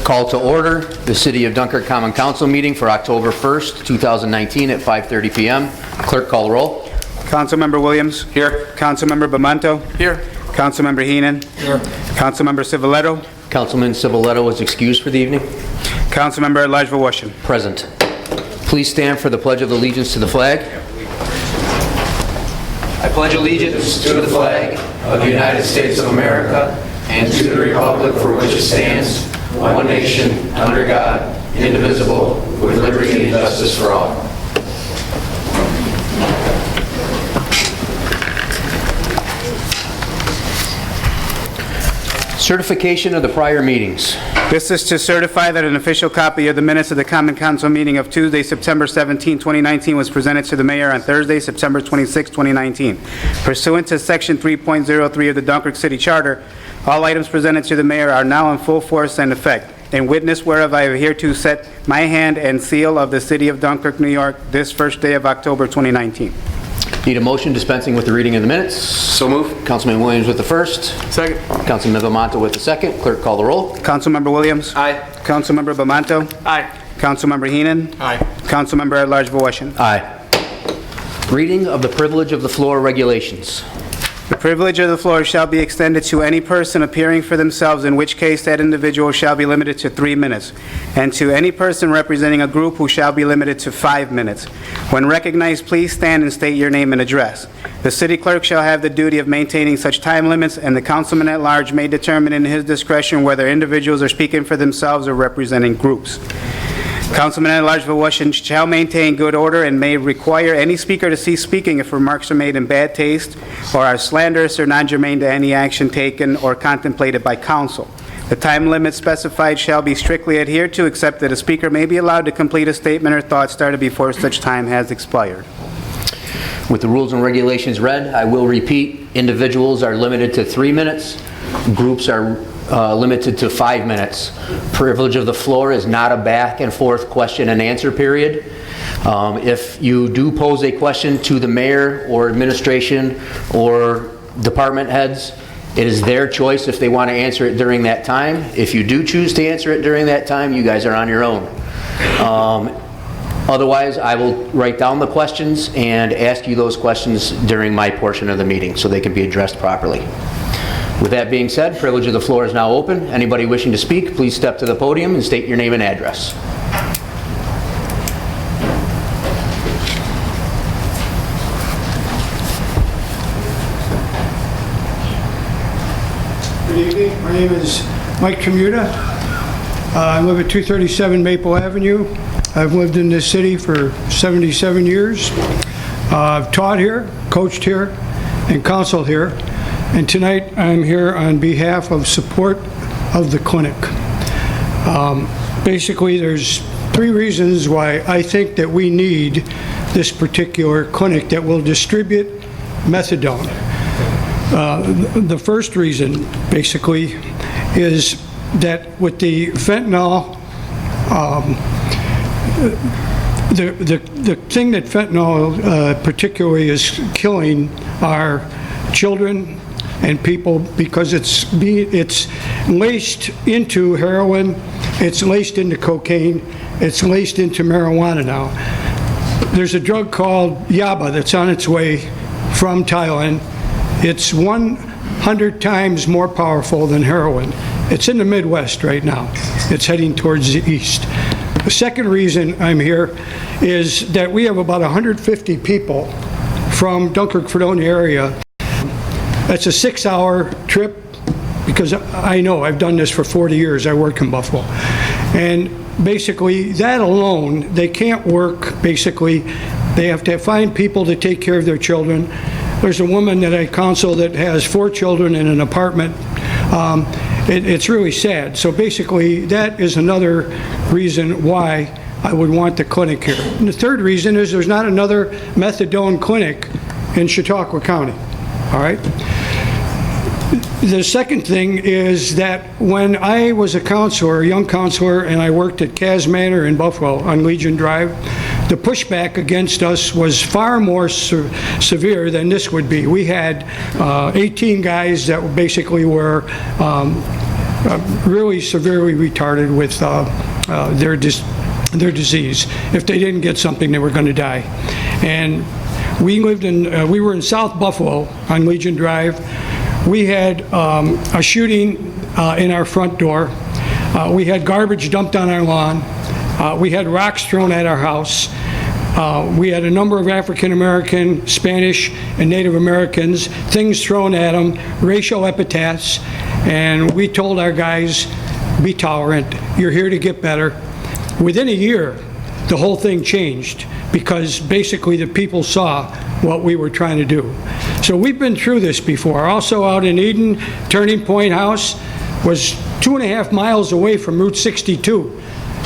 Call to order the City of Dunkirk Common Council meeting for October 1st, 2019 at 5:30 p.m. Clerk, call the roll. Councilmember Williams. Here. Councilmember Bamanto. Here. Councilmember Heenan. Here. Councilmember Civiletto. Councilman Civiletto is excused for the evening. Councilmember at-large Washington. Present. Please stand for the Pledge of Allegiance to the flag. I pledge allegiance to the flag of the United States of America and to the republic for which it stands, one nation, under God, indivisible, with liberty and justice for all. Certification of the prior meetings. This is to certify that an official copy of the minutes of the Common Council meeting of Tuesday, September 17, 2019 was presented to the mayor on Thursday, September 26, 2019. Pursuant to Section 3.03 of the Dunkirk City Charter, all items presented to the mayor are now in full force and effect. In witness whereof I have hereto set my hand and seal of the City of Dunkirk, New York, this first day of October 2019. Need a motion dispensing with the reading of the minutes? So moved. Councilman Williams with the first. Second. Councilman Bamanto with the second. Clerk, call the roll. Councilmember Williams. Aye. Councilmember Bamanto. Aye. Councilmember Heenan. Aye. Councilmember at-large Washington. Aye. Reading of the privilege of the floor regulations. The privilege of the floor shall be extended to any person appearing for themselves, in which case that individual shall be limited to 3 minutes, and to any person representing a group who shall be limited to 5 minutes. When recognized, please stand and state your name and address. The city clerk shall have the duty of maintaining such time limits, and the councilman at large may determine in his discretion whether individuals are speaking for themselves or representing groups. Councilman at-large for Washington shall maintain good order and may require any speaker to cease speaking if remarks are made in bad taste or are slanderous or non-germane to any action taken or contemplated by council. The time limit specified shall be strictly adhered to, except that a speaker may be allowed to complete a statement or thought started before such time has expired. With the rules and regulations read, I will repeat, individuals are limited to 3 minutes, groups are limited to 5 minutes. Privilege of the floor is not a back and forth question and answer period. If you do pose a question to the mayor or administration or department heads, it is their choice if they want to answer it during that time. If you do choose to answer it during that time, you guys are on your own. Otherwise, I will write down the questions and ask you those questions during my portion of the meeting so they can be addressed properly. With that being said, privilege of the floor is now open. Anybody wishing to speak, please step to the podium and state your name and address. Good evening. My name is Mike Commuta. I live at 237 Maple Avenue. I've lived in this city for 77 years. I've taught here, coached here, and counseled here. And tonight I'm here on behalf of support of the clinic. Basically, there's 3 reasons why I think that we need this particular clinic that will distribute methadone. The first reason, basically, is that with the fentanyl, the thing that fentanyl particularly is killing are children and people, because it's laced into heroin, it's laced into cocaine, it's laced into marijuana now. There's a drug called Yaba that's on its way from Thailand. It's 100 times more powerful than heroin. It's in the Midwest right now. It's heading towards the east. The second reason I'm here is that we have about 150 people from Dunkirk, Fredonia area. That's a 6-hour trip, because I know I've done this for 40 years. I work in Buffalo. And basically, that alone, they can't work. Basically, they have to find people to take care of their children. There's a woman that I counsel that has 4 children in an apartment. It's really sad. So basically, that is another reason why I would want the clinic here. And the third reason is there's not another methadone clinic in Chautauqua County. All right? The second thing is that when I was a counselor, a young counselor, and I worked at Cas Manor in Buffalo on Legion Drive, the pushback against us was far more severe than this would be. We had 18 guys that basically were really severely retarded with their disease. If they didn't get something, they were going to die. And we were in South Buffalo on Legion Drive. We had a shooting in our front door. We had garbage dumped on our lawn. We had rocks thrown at our house. We had a number of African American, Spanish, and Native Americans, things thrown at them, racial epithets, and we told our guys, be tolerant, you're here to get better. Within a year, the whole thing changed because basically the people saw what we were trying to do. So we've been through this before. Also out in Eden, Turning Point House was 2.5 miles away from Route 62.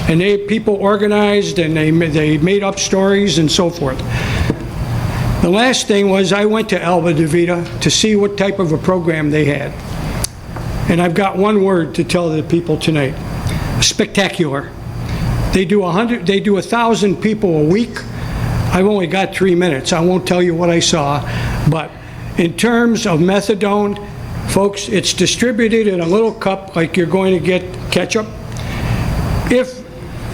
And people organized and they made up stories and so forth. The last thing was I went to Alba de Vita to see what type of a program they had. And I've got one word to tell the people tonight: spectacular. They do 1,000 people a week. I've only got 3 minutes. I won't tell you what I saw, but in terms of methadone, folks, it's distributed in a little cup like you're going to get ketchup. If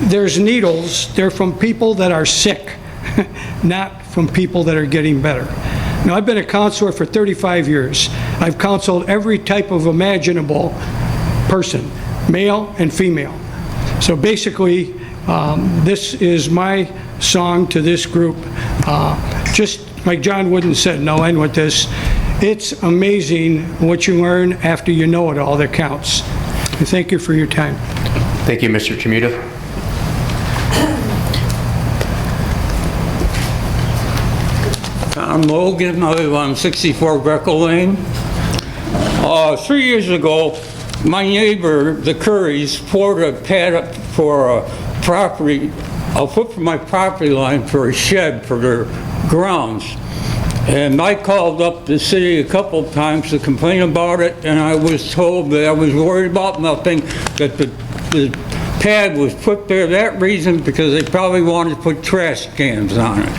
there's needles, they're from people that are sick, not from people that are getting better. Now, I've been a counselor for 35 years. I've counseled every type of imaginable person, male and female. So basically, this is my song to this group. Just like John Wooden said, and I'll end with this, it's amazing what you learn after you know it all that counts. And thank you for your time. Thank you, Mr. Chimuta. I'm Logan. I live on 64 Greco Lane. 3 years ago, my neighbor, the Currys, poured a pad up for a property, a foot from my property line for a shed for their grounds. And I called up the city a couple of times to complain about it, and I was told that I was worried about nothing, that the pad was put there that reason because they probably wanted to put trash cans on it.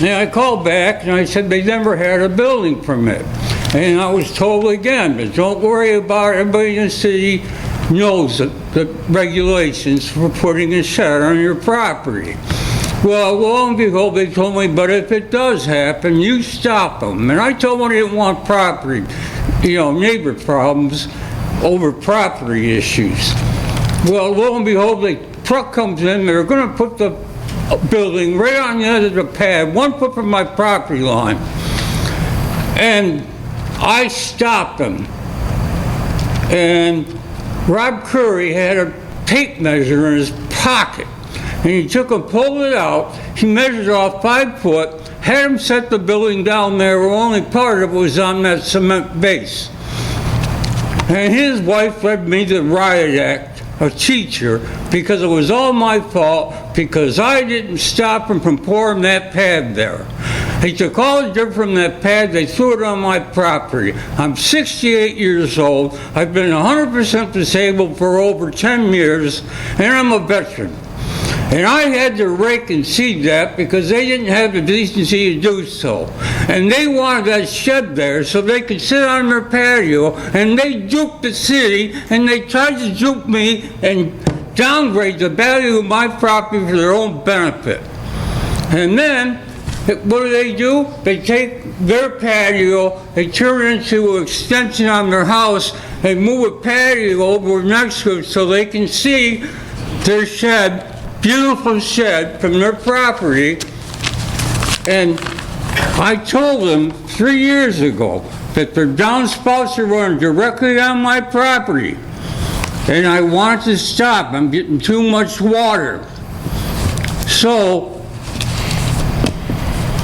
And I called back and I said they never had a building permit. And I was told again, but don't worry about it, everybody in the city knows the regulations for putting a shed on your property. Well, lo and behold, they told me, but if it does happen, you stop them. And I told them I didn't want property, neighbor problems over property issues. Well, lo and behold, the truck comes in, they're going to put the building right on the end of the pad, 1 foot from my property line. And I stopped them. And Rob Curry had a tape measure in his pocket. And he took and pulled it out. He measured off 5 foot, had him set the building down there where only part of it was on that cement base. And his wife led me to the riot act, a teacher, because it was all my fault, because I didn't stop him from pouring that pad there. They took all the dirt from that pad, they threw it on my property. I'm 68 years old, I've been 100% disabled for over 10 years, and I'm a veteran. And I had to rake and seed that because they didn't have the decency to do so. And they wanted that shed there so they could sit on their patio, and they duped the city, and they tried to dupe me and downgrade the value of my property for their own benefit. And then, what do? They take their patio, they turn it into an extension on their house, they move a patio over next to it so they can see their shed, beautiful shed from their property. And I told them 3 years ago that their downspouts are running directly on my property. And I wanted to stop. I'm getting too much water. So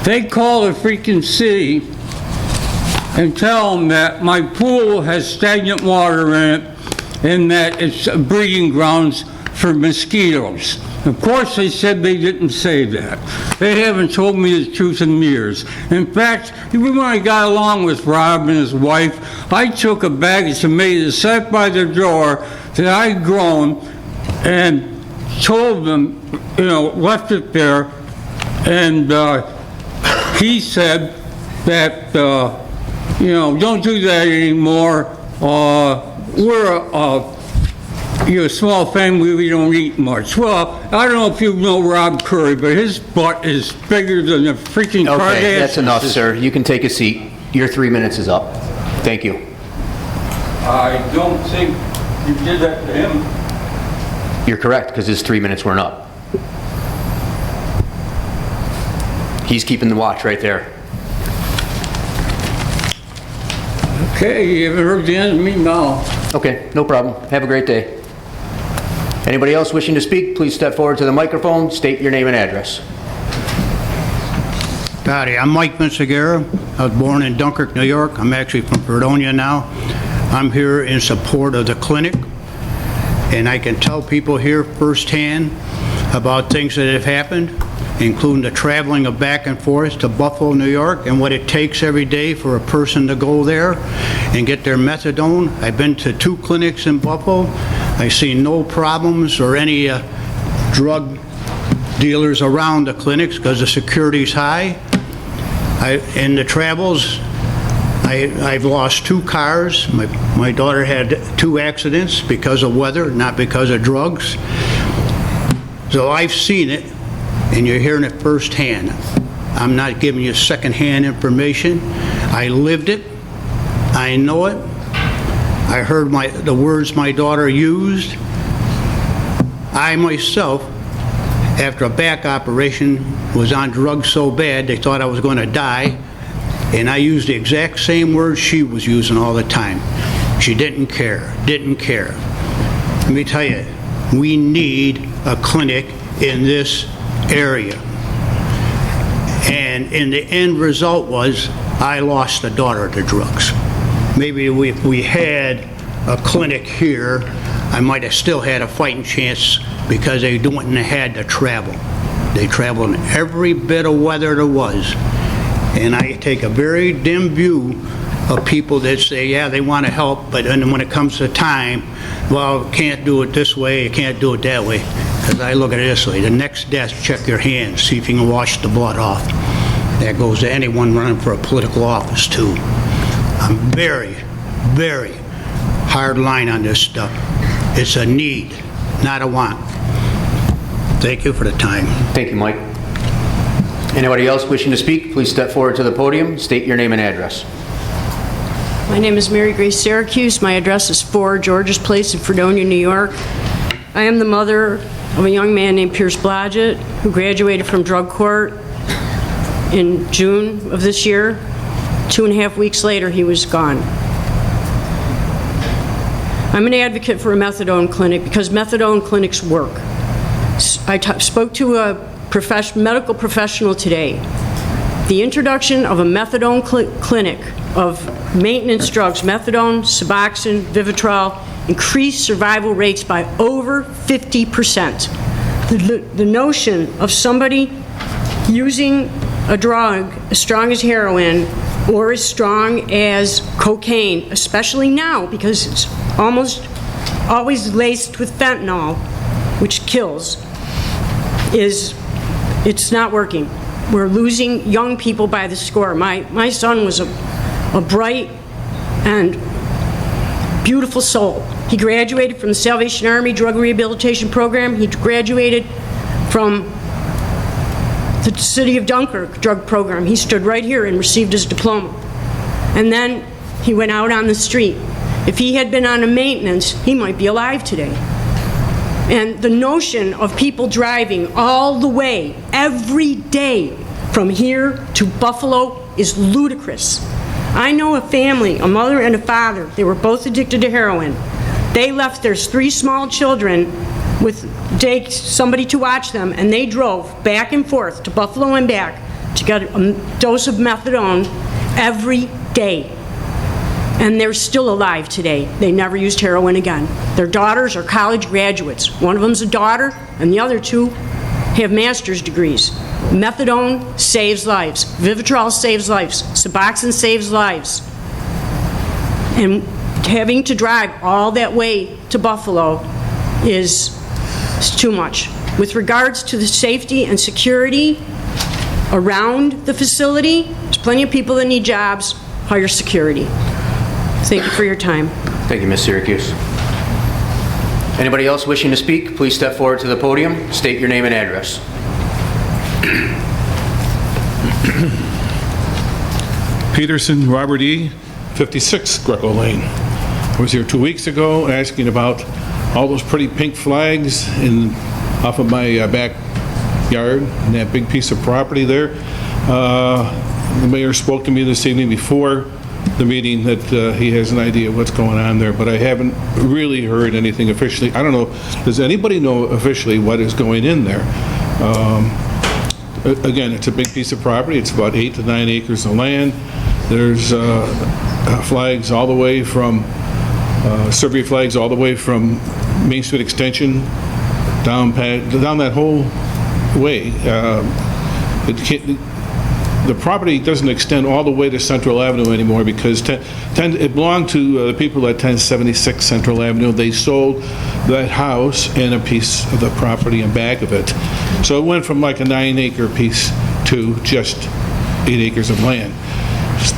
they call the freaking city and tell them that my pool has stagnant water in it and that it's breeding grounds for mosquitoes. Of course, they said they didn't say that. They haven't told me the truth in years. In fact, even when I got along with Rob and his wife, I took a bag of tomatoes set by their door that I'd grown and told them, left it there. And he said that, don't do that anymore. We're you're a small family, we don't eat much. Well, I don't know if you know Rob Curry, but his butt is bigger than the freaking Kardashians. Okay, that's enough, sir. You can take a seat. Your 3 minutes is up. Thank you. I don't think you did that to him. You're correct, because his 3 minutes weren't up. He's keeping the watch right there. Okay, you haven't heard the end of me now. Okay, no problem. Have a great day. Anybody else wishing to speak, please step forward to the microphone, state your name and address. Howdy, I'm Mike Vinciguerra. I was born in Dunkirk, New York. I'm actually from Fredonia now. I'm here in support of the clinic, and I can tell people here firsthand about things that have happened, including the traveling of back and forth to Buffalo, New York, and what it takes every day for a person to go there and get their methadone. I've been to 2 clinics in Buffalo. I see no problems or any drug dealers around the clinics because the security's high. In the travels, I've lost 2 cars. My daughter had 2 accidents because of weather, not because of drugs. So I've seen it, and you're hearing it firsthand. I'm not giving you secondhand information. I lived it. I know it. I heard the words my daughter used. I myself, after a back operation, was on drugs so bad they thought I was going to die, and I used the exact same words she was using all the time. She didn't care, didn't care. Let me tell you, we need a clinic in this area. And in the end result was I lost a daughter to drugs. Maybe if we had a clinic here, I might have still had a fighting chance because they wouldn't have had to travel. They traveled in every bit of weather there was. And I take a very dim view of people that say, yeah, they want to help, but then when it comes to time, well, can't do it this way, you can't do it that way. Because I look at it this way, the next desk, check your hands, see if you can wash the blood off. That goes to anyone running for a political office too. I'm very, very hard line on this stuff. It's a need, not a want. Thank you for the time. Thank you, Mike. Anybody else wishing to speak, please step forward to the podium, state your name and address. My name is Mary Grace Syracuse. My address is 4 George's Place in Fredonia, New York. I am the mother of a young man named Pierce Blodgett, who graduated from drug court in June of this year. 2.5 weeks later, he was gone. I'm an advocate for a methadone clinic because methadone clinics work. I spoke to a medical professional today. The introduction of a methadone clinic of maintenance drugs, methadone, Suboxone, Vivitrol, increased survival rates by over 50%. The notion of somebody using a drug as strong as heroin or as strong as cocaine, especially now because it's almost always laced with fentanyl, which kills, it's not working. We're losing young people by the score. My son was a bright and beautiful soul. He graduated from the Salvation Army Drug Rehabilitation Program. He graduated from the City of Dunkirk drug program. He stood right here and received his diploma. And then he went out on the street. If he had been on a maintenance, he might be alive today. And the notion of people driving all the way, every day, from here to Buffalo is ludicrous. I know a family, a mother and a father, they were both addicted to heroin. They left their 3 small children with somebody to watch them, and they drove back and forth to Buffalo and back to get a dose of methadone every day. And they're still alive today. They never used heroin again. Their daughters are college graduates. One of them's a daughter, and the other 2 have master's degrees. Methadone saves lives. Vivitrol saves lives. Suboxone saves lives. And having to drive all that way to Buffalo is too much. With regards to the safety and security around the facility, there's plenty of people that need jobs. Hire security. Thank you for your time. Thank you, Ms. Syracuse. Anybody else wishing to speak, please step forward to the podium, state your name and address. Peterson, Robert E., 56 Greco Lane. I was here 2 weeks ago asking about all those pretty pink flags off of my backyard and that big piece of property there. The mayor spoke to me this evening before the meeting that he has an idea of what's going on there, but I haven't really heard anything officially. I don't know, does anybody know officially what is going in there? Again, it's a big piece of property. It's about 8 to 9 acres of land. There's flags all the way from, Serbia flags all the way from Main Street Extension down that whole way. The property doesn't extend all the way to Central Avenue anymore because it belonged to the people at 1076 Central Avenue. They sold that house and a piece of the property and back of it. So it went from like a 9-acre piece to just 8 acres of land.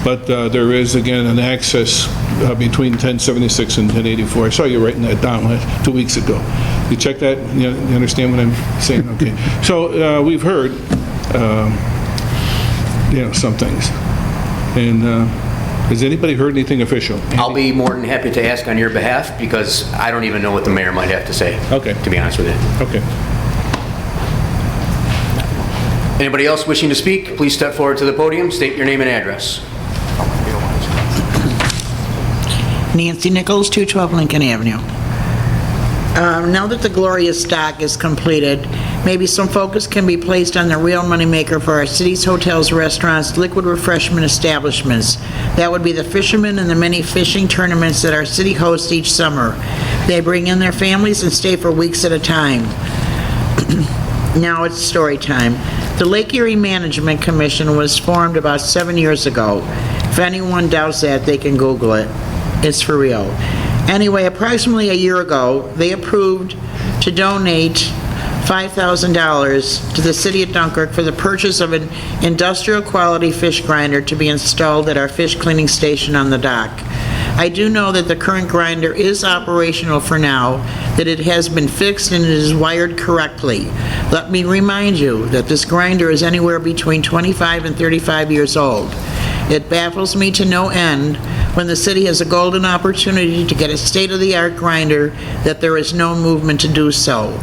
But there is, again, an access between 1076 and 1084. I saw you writing that down 2 weeks ago. You check that? You understand what I'm saying? Okay. So we've heard some things. And has anybody heard anything official? I'll be more than happy to ask on your behalf because I don't even know what the mayor might have to say. Okay. To be honest with you. Okay. Anybody else wishing to speak, please step forward to the podium, state your name and address. Nancy Nichols, 212 Lincoln Avenue. Now that the glorious dock is completed, maybe some focus can be placed on the real moneymaker for our city's hotels, restaurants, liquid refreshment establishments. That would be the fishermen and the many fishing tournaments that our city hosts each summer. They bring in their families and stay for weeks at a time. Now it's story time. The Lake Erie Management Commission was formed about 7 years ago. If anyone doubts that, they can Google it. It's for real. Anyway, approximately a year ago, they approved to donate $5,000 to the city of Dunkirk for the purchase of an industrial quality fish grinder to be installed at our fish cleaning station on the dock. I do know that the current grinder is operational for now, that it has been fixed and it is wired correctly. Let me remind you that this grinder is anywhere between 25 and 35 years old. It baffles me to no end when the city has a golden opportunity to get a state-of-the-art grinder that there is no movement to do so.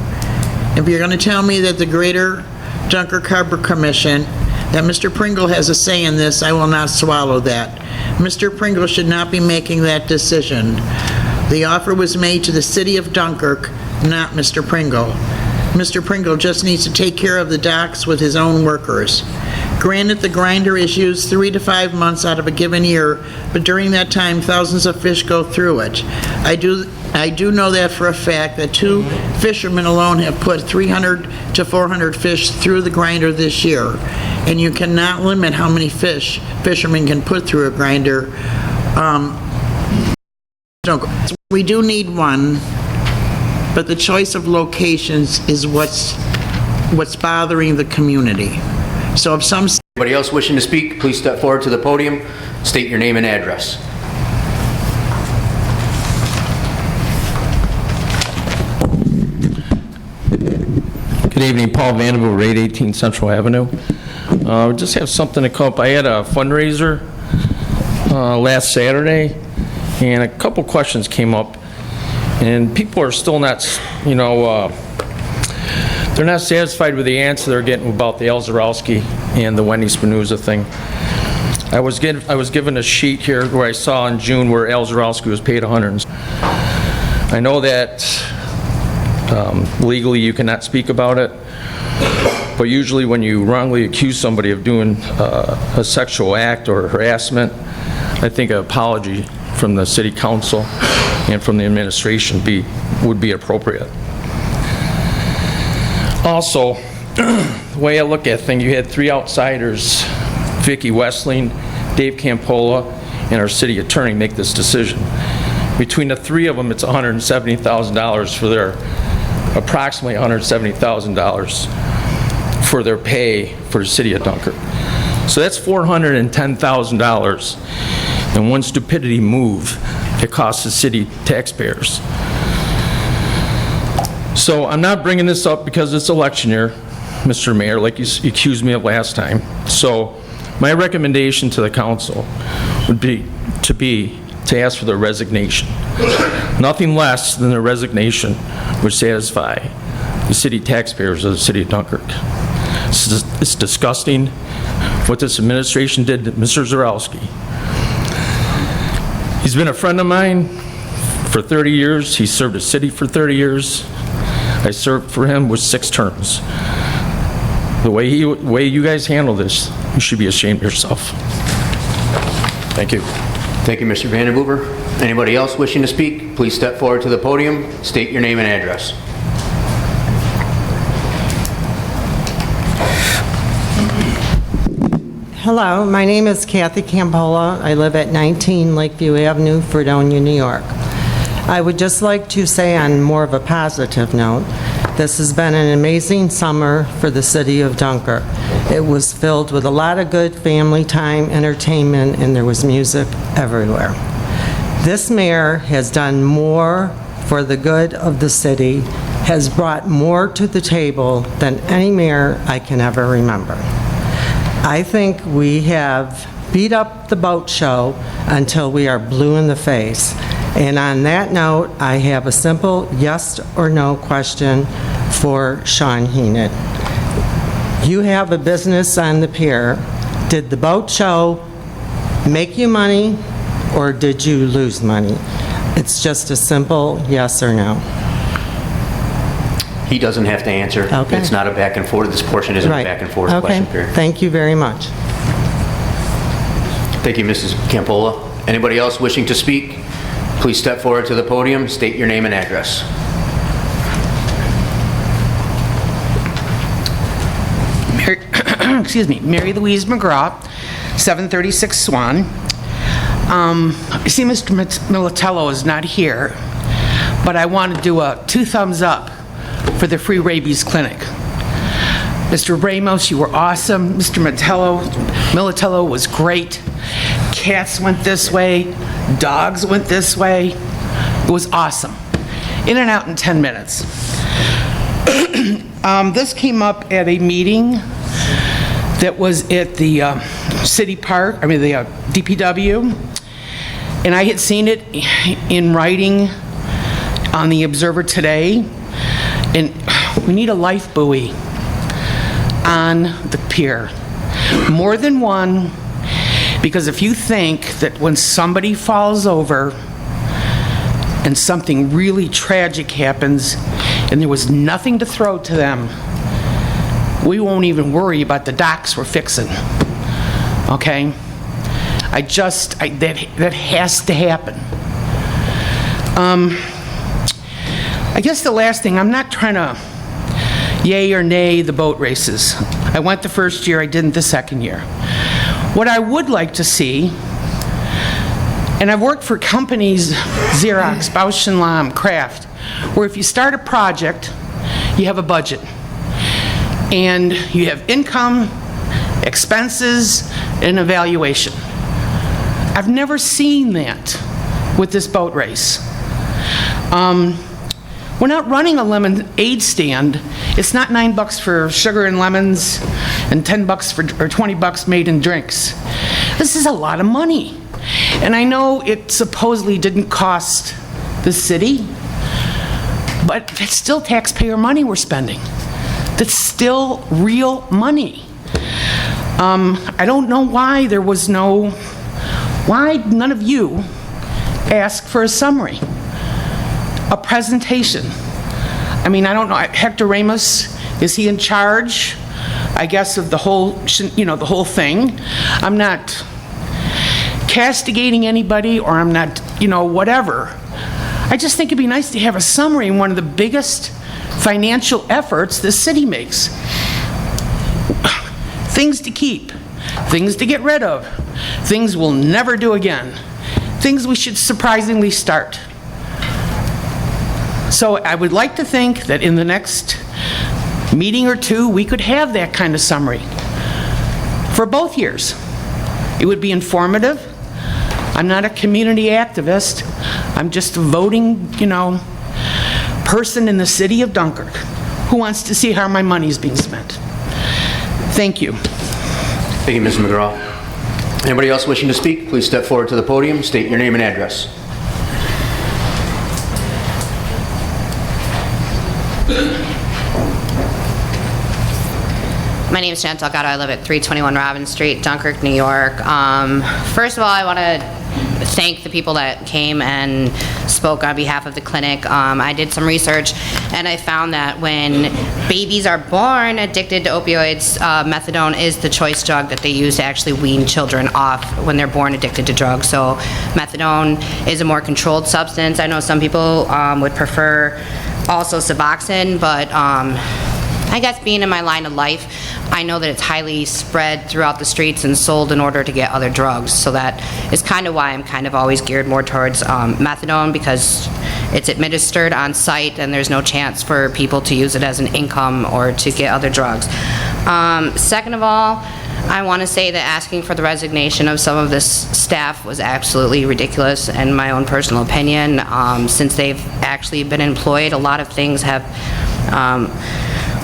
If you're going to tell me that the Greater Dunkirk Harbor Commission, that Mr. Pringle has a say in this, I will not swallow that. Mr. Pringle should not be making that decision. The offer was made to the city of Dunkirk, not Mr. Pringle. Mr. Pringle just needs to take care of the docks with his own workers. Granted, the grinder is used 3 to 5 months out of a given year, but during that time, thousands of fish go through it. I do know that for a fact that 2 fishermen alone have put 300 to 400 fish through the grinder this year, and you cannot limit how many fish fishermen can put through a grinder. We do need one, but the choice of locations is what's bothering the community. So if some... Anybody else wishing to speak, please step forward to the podium, state your name and address. Good evening, Paul Vanderbilt, 818 Central Avenue. Just have something to come up. I had a fundraiser last Saturday, and a couple questions came up, and people are still not, they're not satisfied with the answer they're getting about the El Zarowski and the Wendy Spinoza thing. I was given a sheet here where I saw in June where El Zarowski was paid $100. I know that legally you cannot speak about it, but usually when you wrongly accuse somebody of doing a sexual act or harassment, I think an apology from the city council and from the administration would be appropriate. Also, the way I look at things, you had 3 outsiders, Vicki Westling, Dave Campola, and our city attorney make this decision. Between the 3 of them, it's $170,000 for their, approximately $170,000 for their pay for the city of Dunkirk. So that's $410,000 in one stupidity move that costs the city taxpayers. So I'm not bringing this up because it's election year, Mr. Mayor, like you accused me of last time. So my recommendation to the council would be to ask for their resignation. Nothing less than their resignation would satisfy the city taxpayers of the city of Dunkirk. It's disgusting what this administration did to Mr. Zarowski. He's been a friend of mine for 30 years. He served the city for 30 years. I served for him with 6 terms. The way you guys handle this, you should be ashamed of yourself. Thank you. Thank you, Mr. Vandenboer. Anybody else wishing to speak, please step forward to the podium, state your name and address. Hello, my name is Kathy Campola. I live at 19 Lakeview Avenue, Fredonia, New York. I would just like to say on more of a positive note, this has been an amazing summer for the city of Dunkirk. It was filled with a lot of good family time, entertainment, and there was music everywhere. This mayor has done more for the good of the city, has brought more to the table than any mayor I can ever remember. I think we have beat up the boat show until we are blue in the face. And on that note, I have a simple yes or no question for Sean Heenan. You have a business on the pier. Did the boat show make you money or did you lose money? It's just a simple yes or no. He doesn't have to answer. Okay. It's not a back and forth. This portion isn't Right. a back and forth Okay. question period. Thank you very much. Thank you, Mrs. Campola. Anybody else wishing to speak, please step forward to the podium, state your name and address. Excuse me, Mary Louise McGraw, 736 Swan. I see Mr. Militello is not here, but I want to do a 2 thumbs up for the free rabies clinic. Mr. Ramos, you were awesome. Mr. Militello was great. Cats went this way, dogs went this way. It was awesome. In and out in 10 minutes. This came up at a meeting that was at the city park, the DPW, and I had seen it in writing on the Observer today, and we need a life buoy on the pier. More than one, because if you think that when somebody falls over and something really tragic happens and there was nothing to throw to them, we won't even worry about the docks we're fixing, okay? That has to happen. I guess the last thing, I'm not trying to yay or nay the boat races. I went the first year, I didn't the second year. What I would like to see, and I've worked for companies, Xerox, Bausch & Lomb, Kraft, where if you start a project, you have a budget. And you have income, expenses, and evaluation. I've never seen that with this boat race. We're not running a lemonade stand. It's not $9 for sugar and lemons and $10 or $20 made in drinks. This is a lot of money. And I know it supposedly didn't cost the city, but that's still taxpayer money we're spending. That's still real money. I don't know why why none of you asked for a summary, a presentation. I don't know, Hector Ramos, is he in charge, I guess, of the whole, the whole thing? I'm not castigating anybody, or I'm not, whatever. I just think it'd be nice to have a summary in one of the biggest financial efforts the city makes. Things to keep, things to get rid of, things we'll never do again, things we should surprisingly start. So I would like to think that in the next meeting or two, we could have that kind of summary for both years. It would be informative. I'm not a community activist. I'm just a voting, person in the city of Dunkirk who wants to see how my money is being spent. Thank you. Thank you, Ms. McGraw. Anybody else wishing to speak, please step forward to the podium, state your name and address. My name is Chantal Gatto. I live at 321 Robin Street, Dunkirk, New York. First of all, I want to thank the people that came and spoke on behalf of the clinic. I did some research, and I found that when babies are born addicted to opioids, methadone is the choice drug that they use to actually wean children off when they're born addicted to drugs. So methadone is a more controlled substance. I know some people would prefer also Suboxone, but I guess being in my line of life, I know that it's highly spread throughout the streets and sold in order to get other drugs. So that is kind of why I'm kind of always geared more towards methadone, because it's administered on site and there's no chance for people to use it as an income or to get other drugs. Second of all, I want to say that asking for the resignation of some of this staff was absolutely ridiculous, in my own personal opinion. Since they've actually been employed, a lot of things have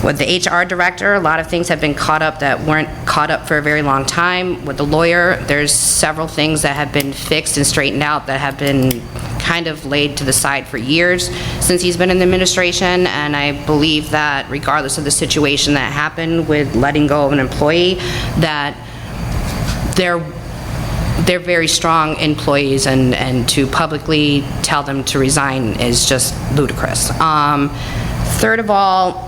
with the HR director, a lot of things have been caught up that weren't caught up for a very long time. With the lawyer, there's several things that have been fixed and straightened out that have been kind of laid to the side for years since he's been in the administration, and I believe that regardless of the situation that happened with letting go of an employee, that they're very strong employees, and to publicly tell them to resign is just ludicrous. Third of all,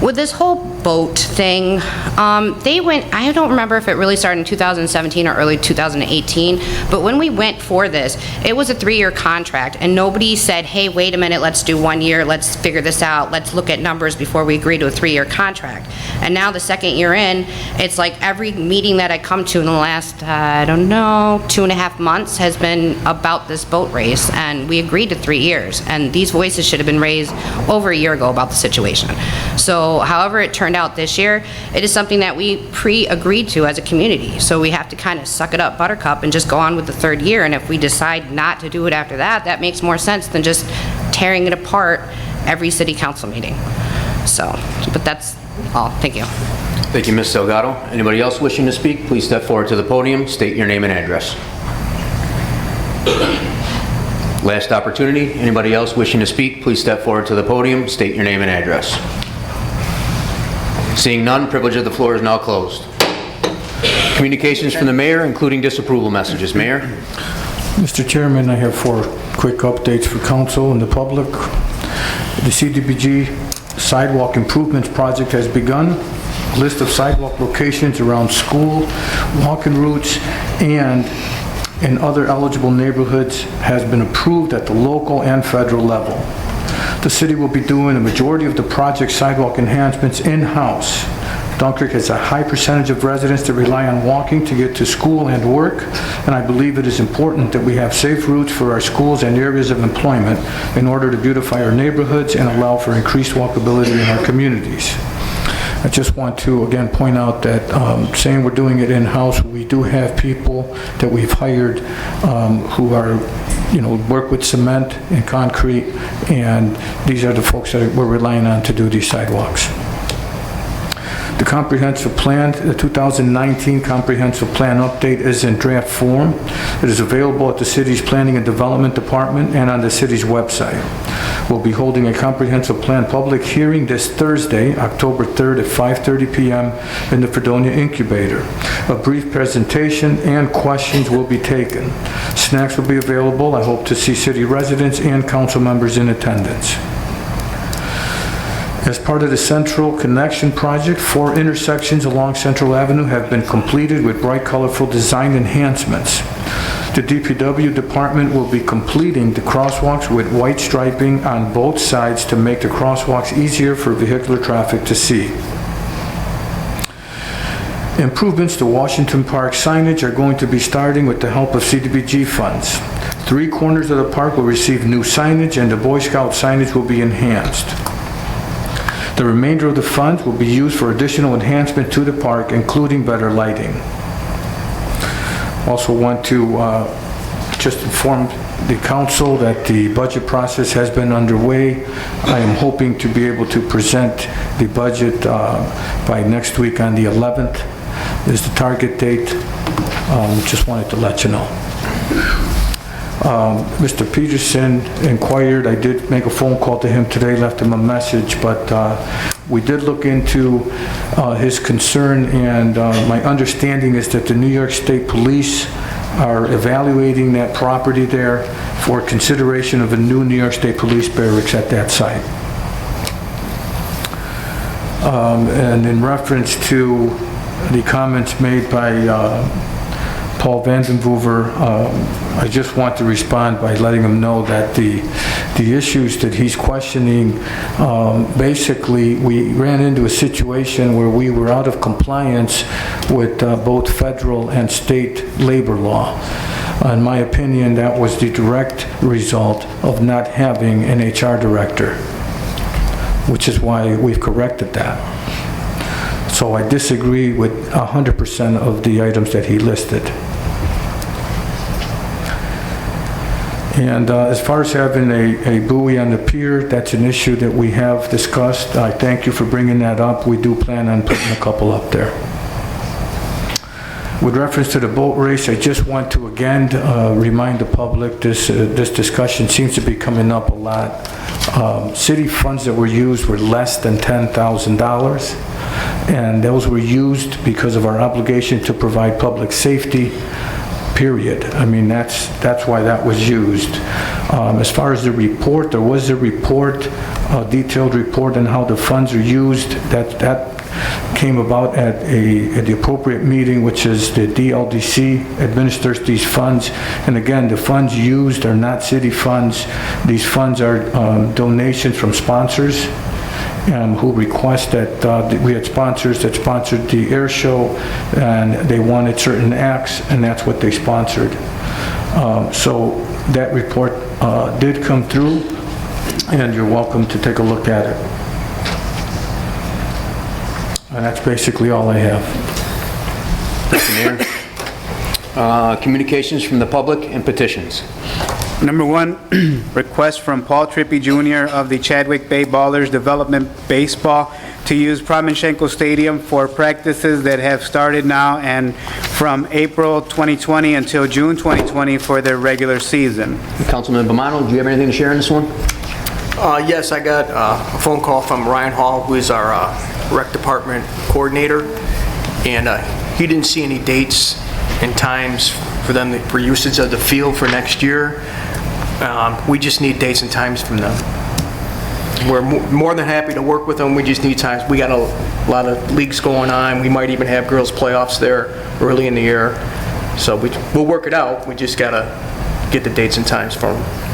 with this whole boat thing, they went, I don't remember if it really started in 2017 or early 2018, but when we went for this, it was a 3-year contract, and nobody said, hey, wait a minute, let's do 1 year, let's figure this out, let's look at numbers before we agree to a 3-year contract. And now the second year in, it's like every meeting that I come to in the last, I don't know, 2.5 months has been about this boat race, and we agreed to 3 years, and these voices should have been raised over a year ago about the situation. So however it turned out this year, it is something that we pre-agreed to as a community. So we have to kind of suck it up, buttercup, and just go on with the 3rd year. And if we decide not to do it after that, that makes more sense than just tearing it apart every city council meeting. So, but that's all. Thank you. Thank you, Ms. Delgado. Anybody else wishing to speak, please step forward to the podium, state your name and address. Last opportunity. Anybody else wishing to speak, please step forward to the podium, state your name and address. Seeing none, privilege of the floor is now closed. Communications from the mayor, including disapproval messages. Mayor? Mr. Chairman, I have 4 quick updates for council and the public. The CDBG Sidewalk Improvements Project has begun. List of sidewalk locations around school, walking routes, and in other eligible neighborhoods has been approved at the local and federal level. The city will be doing the majority of the project sidewalk enhancements in-house. Dunkirk has a high percentage of residents that rely on walking to get to school and work, and I believe it is important that we have safe routes for our schools and areas of employment in order to beautify our neighborhoods and allow for increased walkability in our communities. I just want to again point out that saying we're doing it in-house, we do have people that we've hired who are, work with cement and concrete, and these are the folks that we're relying on to do these sidewalks. The comprehensive plan, the 2019 comprehensive plan update is in draft form. It is available at the city's Planning and Development Department and on the city's website. We'll be holding a comprehensive plan public hearing this Thursday, October 3rd at 5:30 p.m. in the Fredonia Incubator. A brief presentation and questions will be taken. Snacks will be available. I hope to see city residents and council members in attendance. As part of the Central Connection Project, 4 intersections along Central Avenue have been completed with bright, colorful design enhancements. The DPW department will be completing the crosswalks with white striping on both sides to make the crosswalks easier for vehicular traffic to see. Improvements to Washington Park signage are going to be starting with the help of CDBG funds. 3 corners of the park will receive new signage, and the Boy Scout signage will be enhanced. The remainder of the funds will be used for additional enhancement to the park, including better lighting. Also want to just inform the council that the budget process has been underway. I am hoping to be able to present the budget by next week on the 11th is the target date. Just wanted to let you know. Mr. Peterson inquired. I did make a phone call to him today, left him a message, but we did look into his concern, and my understanding is that the New York State Police are evaluating that property there for consideration of a new New York State Police barracks at that site. And in reference to the comments made by Paul Vandenvoever, I just want to respond by letting him know that the issues that he's questioning, basically, we ran into a situation where we were out of compliance with both federal and state labor law. In my opinion, that was the direct result of not having an HR director, which is why we've corrected that. So I disagree with 100% of the items that he listed. And as far as having a buoy on the pier, that's an issue that we have discussed. I thank you for bringing that up. We do plan on putting a couple up there. With reference to the boat race, I just want to again remind the public this discussion seems to be coming up a lot. City funds that were used were less than $10,000, and those were used because of our obligation to provide public safety. Period. I mean, that's why that was used. As far as the report, there was a report, a detailed report on how the funds are used. That came about at the appropriate meeting, which is the DLDC administers these funds. And again, the funds used are not city funds. These funds are donations from sponsors who request that we had sponsors that sponsored the air show, and they wanted certain acts, and that's what they sponsored. So that report did come through, and you're welcome to take a look at it. And that's basically all I have. Thank you, Mayor. Communications from the public and petitions. Number 1, request from Paul Trippi Jr. of the Chadwick Bay Ballers Development Baseball to use Promenchenko Stadium for practices that have started now and from April 2020 until June 2020 for their regular season. Councilman Bomano, do you have anything to share on this one? Yes, I got a phone call from Ryan Hall, who is our rec department coordinator, and he didn't see any dates and times for them for usage of the field for next year. We just need dates and times from them. We're more than happy to work with them. We just need times. We got a lot of leagues going on. We might even have girls playoffs there early in the year. So we'll work it out. We just got to get the dates and times from them.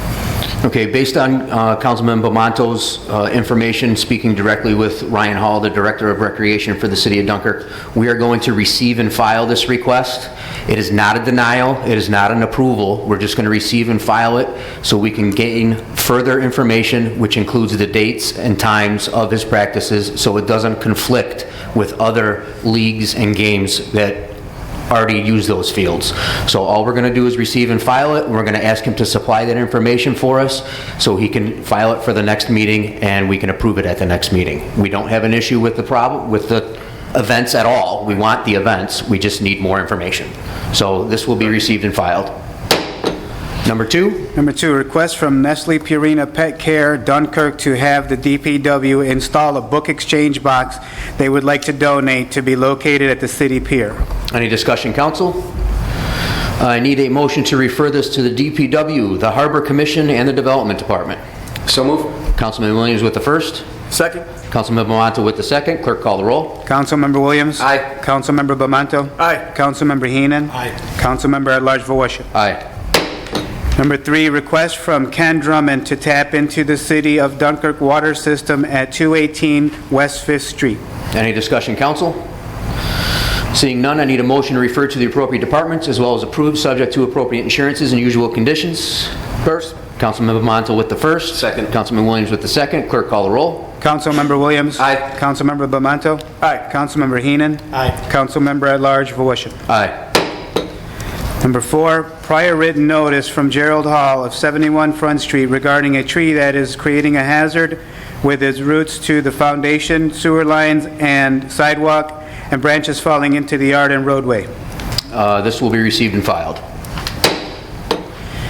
Okay, based on Councilman Bamanto's information, speaking directly with Ryan Hall, the Director of Recreation for the City of Dunkirk, we are going to receive and file this request. It is not a denial. It is not an approval. We're just going to receive and file it so we can gain further information, which includes the dates and times of his practices, so it doesn't conflict with other leagues and games that already use those fields. So all we're going to do is receive and file it. We're going to ask him to supply that information for us so he can file it for the next meeting and we can approve it at the next meeting. We don't have an issue with the problem with the events at all. We want the events. We just need more information. So this will be received and filed. Number 2. Number 2, request from Nestle Purina Pet Care, Dunkirk, to have the DPW install a book exchange box they would like to donate to be located at the city pier. Any discussion, council? I need a motion to refer this to the DPW, the Harbor Commission, and the Development Department. So move. Councilman Williams with the first. Second. Councilman Bamanto with the second. Clerk, call the roll. Councilmember Williams? Aye. Councilmember Bamanto? Aye. Councilmember Heenan? Aye. Councilmember at-large Voisin? Aye. Number 3, request from Ken Drummond to tap into the City of Dunkirk water system at 218 West 5th Street. Any discussion, council? Seeing none, I need a motion to refer to the appropriate departments as well as approved, subject to appropriate insurances and usual conditions. First. Councilman Bamanto with the first. Second. Councilman Williams with the second. Clerk, call the roll. Councilmember Williams? Aye. Councilmember Bamanto? Aye. Councilmember Heenan? Aye. Councilmember at-large Voisin? Aye. Number 4, prior written notice from Gerald Hall of 71 Front Street regarding a tree that is creating a hazard with its roots to the foundation, sewer lines, and sidewalk, and branches falling into the yard and roadway. This will be received and filed.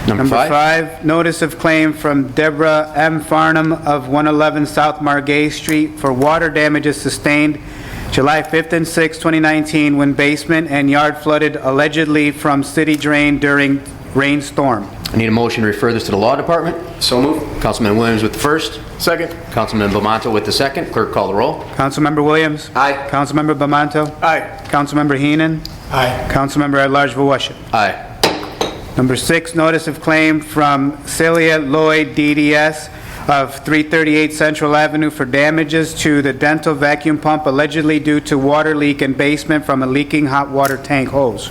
Number Number 5. 5, notice of claim from Deborah M. Farnham of 111 South Margay Street for water damages sustained July 5th and 6th, 2019, when basement and yard flooded allegedly from city drain during rainstorm. I need a motion to refer this to the Law Department. So moved. Councilman Williams with the first. Second. Councilman Bamanto with the second. Clerk, call the roll. Councilmember Williams? Aye. Councilmember Bamanto? Aye. Councilmember Heenan? Aye. Councilmember at-large Voroshin? Aye. Number 6, notice of claim from Celia Lloyd, DDS, of 338 Central Avenue for damages to the dental vacuum pump allegedly due to water leak in basement from a leaking hot water tank hose.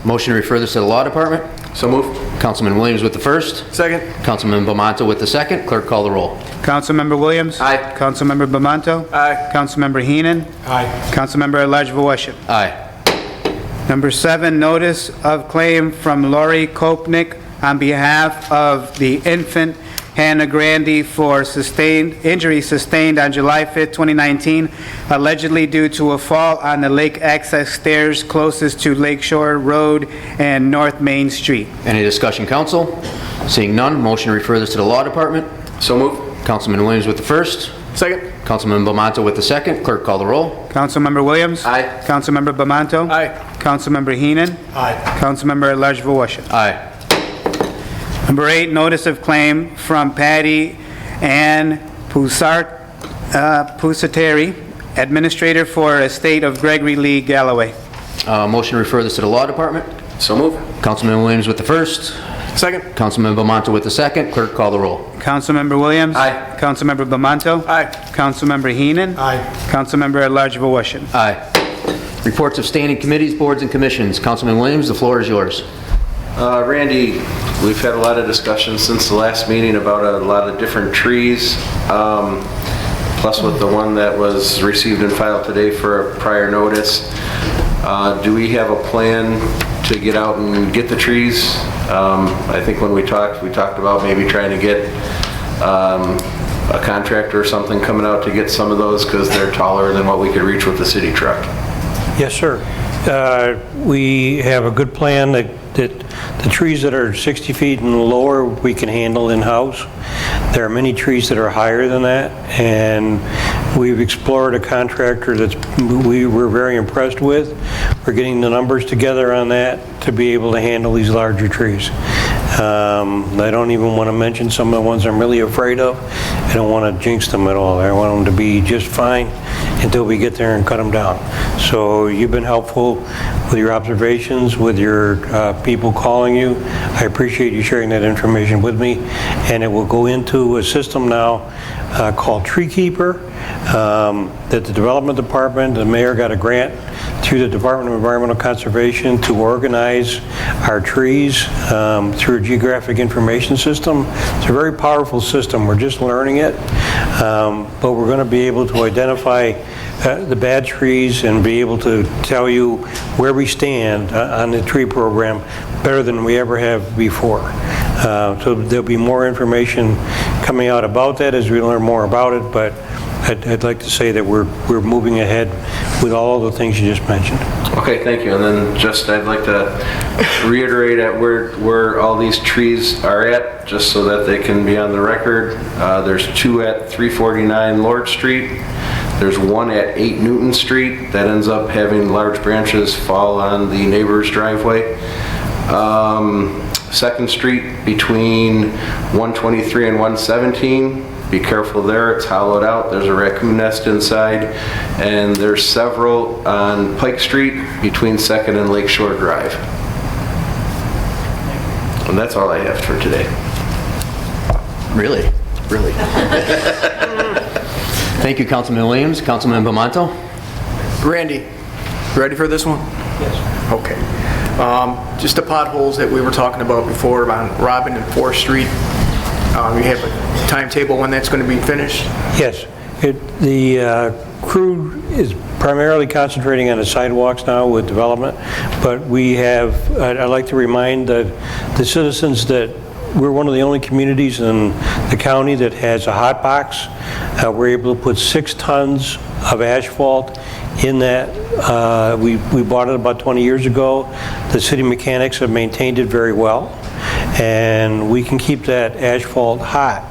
Motion to refer this to the Law Department. So moved. Councilman Williams with the first. Second. Councilman Bamanto with the second. Clerk, call the roll. Councilmember Williams? Aye. Councilmember Bamanto? Aye. Councilmember Heenan? Aye. Councilmember at-large Voroshin? Aye. Number 7, notice of claim from Lori Kopnick on behalf of the infant Hannah Grandy for injury sustained on July 5th, 2019, allegedly due to a fall on the lake access stairs closest to Lakeshore Road and North Main Street. Any discussion, council? Seeing none, motion to refer this to the Law Department. So moved. Councilman Williams with the first. Second. Councilman Bamanto with the second. Clerk, call the roll. Councilmember Williams? Aye. Councilmember Bamanto? Aye. Councilmember Heenan? Aye. Councilmember at-large Voroshin? Aye. Number 8, notice of claim from Patty Ann Pusateri, Administrator for Estate of Gregory Lee Galloway. Motion to refer this to the Law Department. So moved. Councilman Williams with the first. Second. Councilman Bamanto with the second. Clerk, call the roll. Councilmember Williams? Aye. Councilmember Bamanto? Aye. Councilmember Heenan? Aye. Councilmember at-large Voroshin? Aye. Reports of standing committees, boards, and commissions. Councilman Williams, the floor is yours. Randy, we've had a lot of discussion since the last meeting about a lot of different trees, plus with the one that was received and filed today for a prior notice. Do we have a plan to get out and get the trees? I think when we talked about maybe trying to get a contractor or something coming out to get some of those because they're taller than what we could reach with the city truck. Yes, sir. We have a good plan that the trees that are 60 feet and lower we can handle in-house. There are many trees that are higher than that, and we've explored a contractor that we were very impressed with. We're getting the numbers together on that to be able to handle these larger trees. I don't even want to mention some of the ones I'm really afraid of. I don't want to jinx them at all. I want them to be just fine until we get there and cut them down. So you've been helpful with your observations, with your people calling you. I appreciate you sharing that information with me. And it will go into a system now called Tree Keeper that the Development Department, the mayor got a grant through the Department of Environmental Conservation to organize our trees through a geographic information system. It's a very powerful system. We're just learning it, but we're going to be able to identify the bad trees and be able to tell you where we stand on the tree program better than we ever have before. So there'll be more information coming out about that as we learn more about it, but I'd like to say that we're moving ahead with all the things you just mentioned. Okay, thank you. And then just I'd like to reiterate at where all these trees are at, just so that they can be on the record. There's 2 at 349 Lord Street. There's 1 at 8 Newton Street that ends up having large branches fall on the neighbor's driveway. 2nd Street between 123 and 117. Be careful there, it's hollowed out, there's a raccoon nest inside, and there's several on Pike Street between 2nd and Lakeshore Drive. And that's all I have for today. Really? Really? Thank you, Councilman Williams. Councilman Bamanto? Randy, ready for this one? Yes. Okay. Just the potholes that we were talking about before on Robin and 4th Street. You have a timetable when that's going to be finished? Yes. The crew is primarily concentrating on the sidewalks now with development, but we have, I'd like to remind the citizens that we're one of the only communities in the county that has a hot box. We're able to put 6 tons of asphalt in that. We bought it about 20 years ago. The city mechanics have maintained it very well, and we can keep that asphalt hot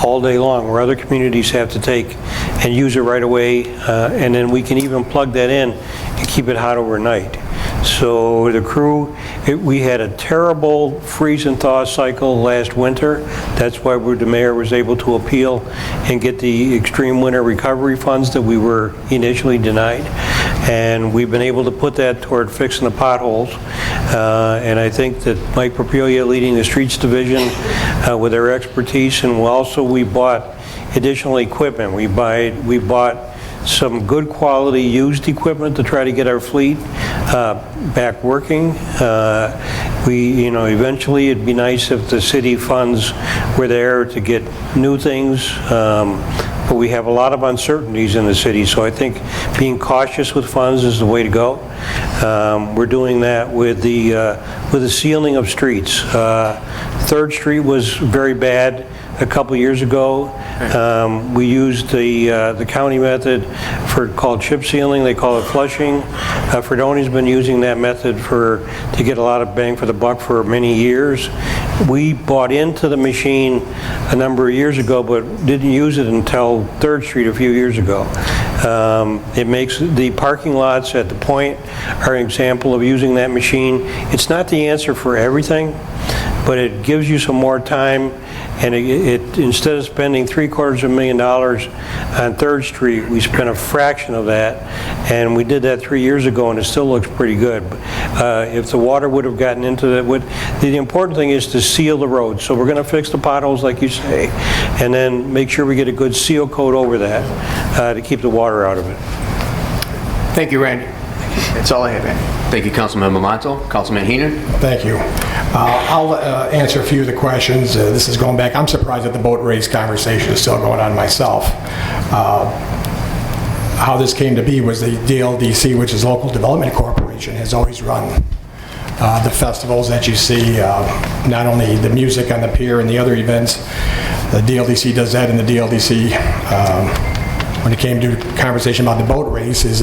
all day long, where other communities have to take and use it right away, and then we can even plug that in and keep it hot overnight. So the crew, we had a terrible freeze and thaw cycle last winter. That's why the mayor was able to appeal and get the extreme winter recovery funds that we were initially denied. And we've been able to put that toward fixing the potholes. And I think that Mike Propelia, leading the streets division with their expertise, and also we bought additional equipment. We bought some good quality used equipment to try to get our fleet back working. Eventually it'd be nice if the city funds were there to get new things, but we have a lot of uncertainties in the city, so I think being cautious with funds is the way to go. We're doing that with the sealing of streets. 3rd Street was very bad a couple years ago. We used the county method called chip sealing. They call it flushing. Fredonia's been using that method to get a lot of bang for the buck for many years. We bought into the machine a number of years ago, but didn't use it until 3rd Street a few years ago. It makes the parking lots at the Point are an example of using that machine. It's not the answer for everything, but it gives you some more time, and instead of spending $750,000 on 3rd Street, we spent a fraction of that, and we did that 3 years ago, and it still looks pretty good. If the water would have gotten into that, the important thing is to seal the road. So we're going to fix the potholes, like you say, and then make sure we get a good seal coat over that to keep the water out of it. Thank you, Randy. That's all I have, Randy. Thank you, Councilman Mamanto. Councilman Heenan. Thank you. I'll answer a few of the questions. This is going back. I'm surprised that the boat race conversation is still going on myself. How this came to be was the DLDC, which is Local Development Corporation, has always run the festivals that you see, not only the music on the pier and the other events. The DLDC does that, and the DLDC, when it came to conversation about the boat race, is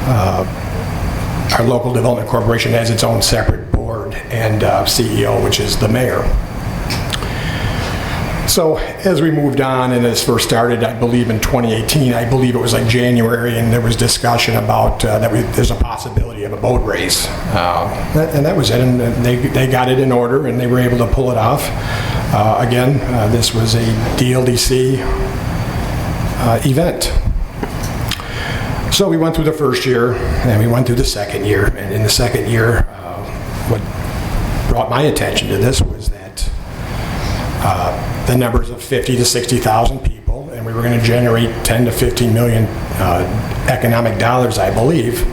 our Local Development Corporation has its own separate board and CEO, which is the mayor. So as we moved on, and this first started, I believe in 2018, I believe it was like January, and there was discussion about there's a possibility of a boat race. And that was it, and they got it in order, and they were able to pull it off. Again, this was a DLDC event. So we went through the first year, and we went through the second year, and in the second year, what brought my attention to this was that the numbers of 50 to 60,000 people, and we were going to generate 10 to 15 million economic dollars, I believe.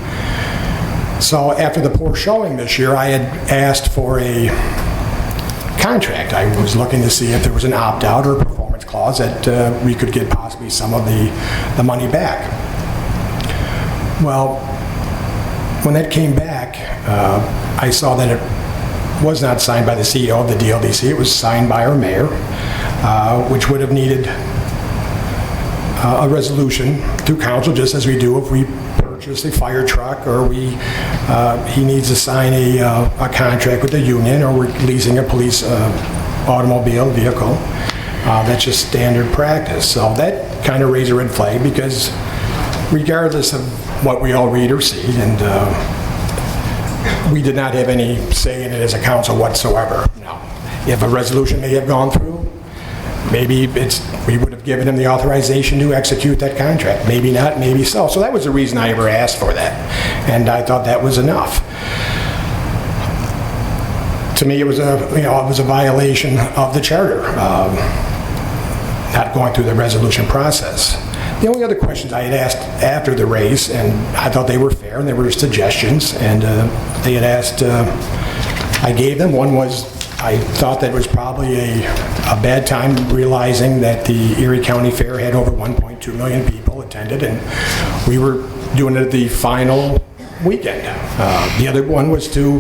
So after the poor showing this year, I had asked for a contract. I was looking to see if there was an opt-out or a performance clause that we could get possibly some of the money back. Well, when that came back, I saw that it was not signed by the CEO of the DLDC. It was signed by our mayor, which would have needed a resolution through council, just as we do if we purchase a fire truck, or he needs to sign a contract with the union, or we're leasing a police automobile vehicle. That's just standard practice. So that kind of raised a red flag, because regardless of what we all read or see, and we did not have any say in it as a council whatsoever. Now, if a resolution may have gone through, maybe we would have given him the authorization to execute that contract. Maybe not, maybe so. So that was the reason I ever asked for that, and I thought that was enough. To me, it was a violation of the charter, not going through the resolution process. The only other questions I had asked after the race, and I thought they were fair, and they were suggestions, and they had asked, I gave them. One was, I thought that was probably a bad time, realizing that the Erie County Fair had over 1.2 million people. It attended, and we were doing it the final weekend. The other one was to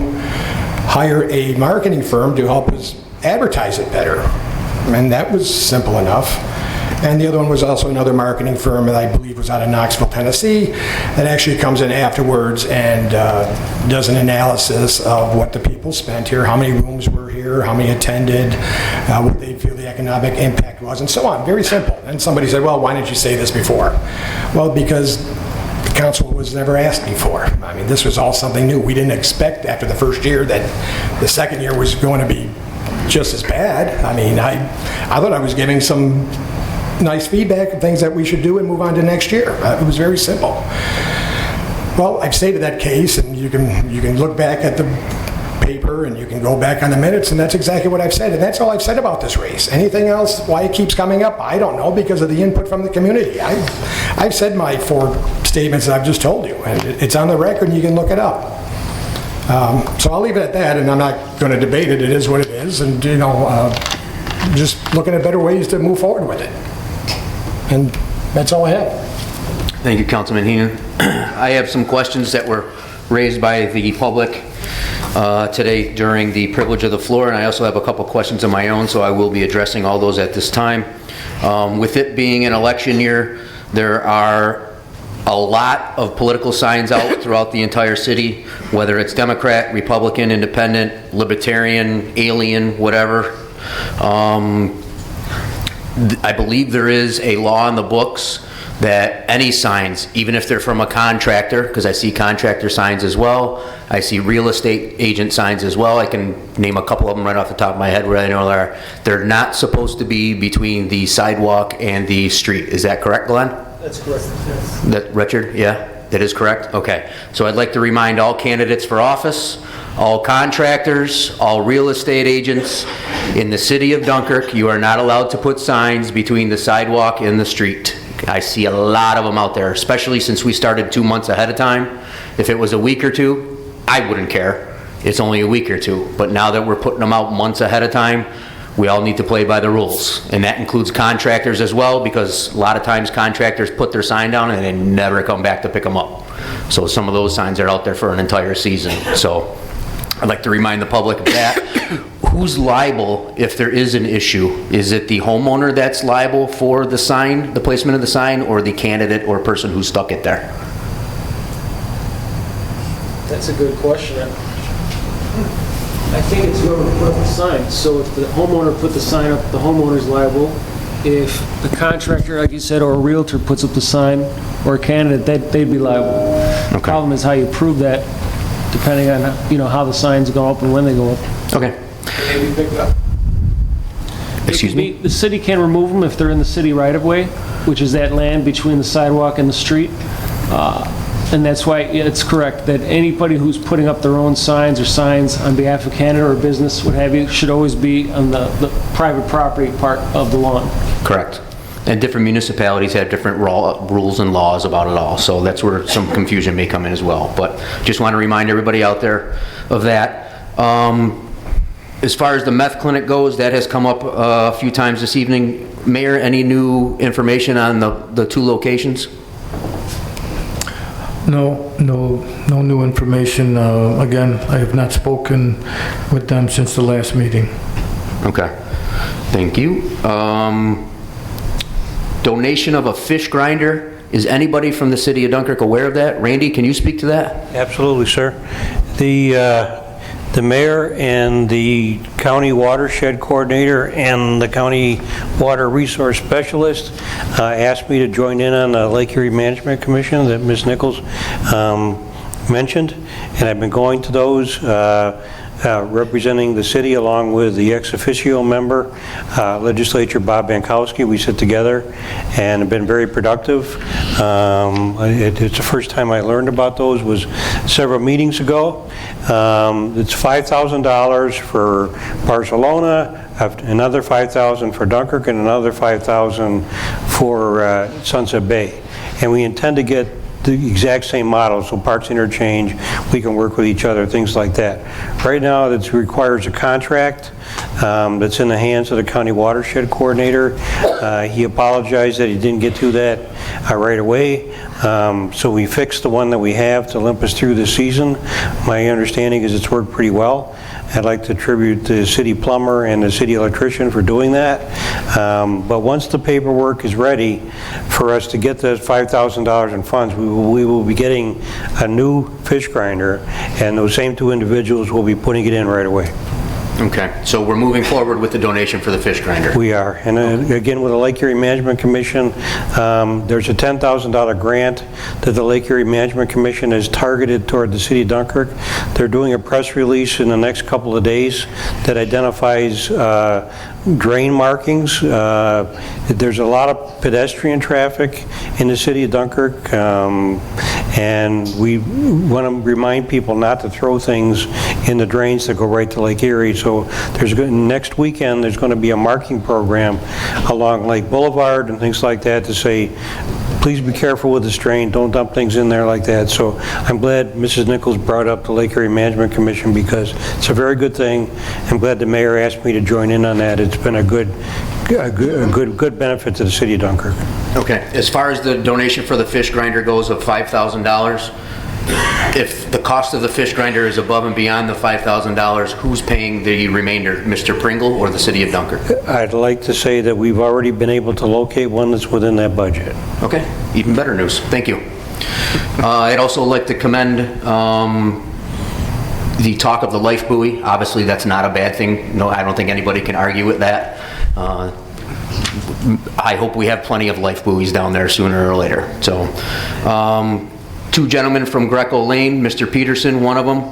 hire a marketing firm to help us advertise it better, and that was simple enough. And the other one was also another marketing firm that I believe was out of Knoxville, Tennessee, that actually comes in afterwards and does an analysis of what the people spent here, how many rooms were here, how many attended, what they feel the economic impact was, and so on. Very simple. And somebody said, well, why didn't you say this before? Well, because the council was never asked before. I mean, this was all something new. We didn't expect after the first year that the second year was going to be just as bad. I mean, I thought I was giving some nice feedback of things that we should do and move on to next year. It was very simple. Well, I've stated that case, and you can look back at the paper and you can go back on the minutes, and that's exactly what I've said, and that's all I've said about this race. Anything else, why it keeps coming up, I don't know, because of the input from the community. I've said my 4 statements that I've just told you, and it's on the record and you can look it up. So I'll leave it at that, and I'm not going to debate it. It is what it is, and just looking at better ways to move forward with it. And that's all I have. Thank you, Councilman Heenan. I have some questions that were raised by the public today during the privilege of the floor, and I also have a couple questions of my own, so I will be addressing all those at this time. With it being an election year, there are a lot of political signs out throughout the entire city, whether it's Democrat, Republican, Independent, Libertarian, Alien, whatever. I believe there is a law in the books that any signs, even if they're from a contractor, because I see contractor signs as well, I see real estate agent signs as well, I can name a couple of them right off the top of my head where I know they're not supposed to be between the sidewalk and the street. Is that correct, Glenn? That's correct, yes. That, Richard, yeah? That is correct? Okay. So I'd like to remind all candidates for office, all contractors, all real estate agents in the city of Dunkirk, you are not allowed to put signs between the sidewalk and the street. I see a lot of them out there, especially since we started 2 months ahead of time. If it was a week or two, I wouldn't care. It's only a week or two. But now that we're putting them out months ahead of time, we all need to play by the rules. And that includes contractors as well, because a lot of times contractors put their sign down and they never come back to pick them up. So some of those signs are out there for an entire season. So I'd like to remind the public of that. Who's liable if there is an issue? Is it the homeowner that's liable for the sign, the placement of the sign, or the candidate or person who stuck it there? That's a good question. I think it's whoever put up the sign. So if the homeowner put the sign up, the homeowner's liable. If the contractor, like you said, or a realtor puts up the sign, or a candidate, they'd be liable. Okay. The problem is how you prove that, depending on how the signs go up and when they go up. Okay. Can they be picked up? Excuse me? The city can remove them if they're in the city right-of-way, which is that land between the sidewalk and the street. And that's why it's correct that anybody who's putting up their own signs or signs on behalf of candidate or business, what have you, should always be on the private property part of the lawn. Correct. And different municipalities have different rules and laws about it all, so that's where some confusion may come in as well. But just want to remind everybody out there of that. As far as the meth clinic goes, that has come up a few times this evening. Mayor, any new information on the 2 locations? No new information. Again, I have not spoken with them since the last meeting. Okay, thank you. Donation of a fish grinder. Is anybody from the city of Dunkirk aware of that? Randy, can you speak to that? Absolutely, sir. The mayor and the county watershed coordinator and the county water resource specialist asked me to join in on the Lake Erie Management Commission that Ms. Nichols mentioned, and I've been going to those representing the city along with the ex officio member, legislator Bob Bankowski. We sit together and have been very productive. It's the first time I learned about those was several meetings ago. It's $5,000 for Barcelona, another $5,000 for Dunkirk, and another $5,000 for Sunset Bay. And we intend to get the exact same model, so parts interchange, we can work with each other, things like that. Right now, it requires a contract that's in the hands of the county watershed coordinator. He apologized that he didn't get to that right away. So we fixed the one that we have to limp us through the season. My understanding is it's worked pretty well. I'd like to attribute the city plumber and the city electrician for doing that. But once the paperwork is ready for us to get the $5,000 in funds, we will be getting a new fish grinder, and those same two individuals will be putting it in right away. Okay, so we're moving forward with the donation for the fish grinder. We are. And again, with the Lake Erie Management Commission, there's a $10,000 grant that the Lake Erie Management Commission has targeted toward the city of Dunkirk. They're doing a press release in the next couple of days that identifies drain markings. There's a lot of pedestrian traffic in the city of Dunkirk, and we want to remind people not to throw things in the drains that go right to Lake Erie. So next weekend there's going to be a marking program along Lake Boulevard and things like that to say, please be careful with this drain, don't dump things in there like that. So I'm glad Mrs. Nichols brought up the Lake Erie Management Commission because it's a very good thing. I'm glad the mayor asked me to join in on that. It's been a good benefit to the city of Dunkirk. Okay, as far as the donation for the fish grinder goes of $5,000, if the cost of the fish grinder is above and beyond the $5,000, who's paying the remainder, Mr. Pringle or the city of Dunkirk? I'd like to say that we've already been able to locate one that's within that budget. Okay, even better news. Thank you. I'd also like to commend the talk of the life buoy. Obviously, that's not a bad thing. No, I don't think anybody can argue with that. I hope we have plenty of life buoys down there sooner or later. So, two gentlemen from Greco Lane, Mr. Peterson, one of them.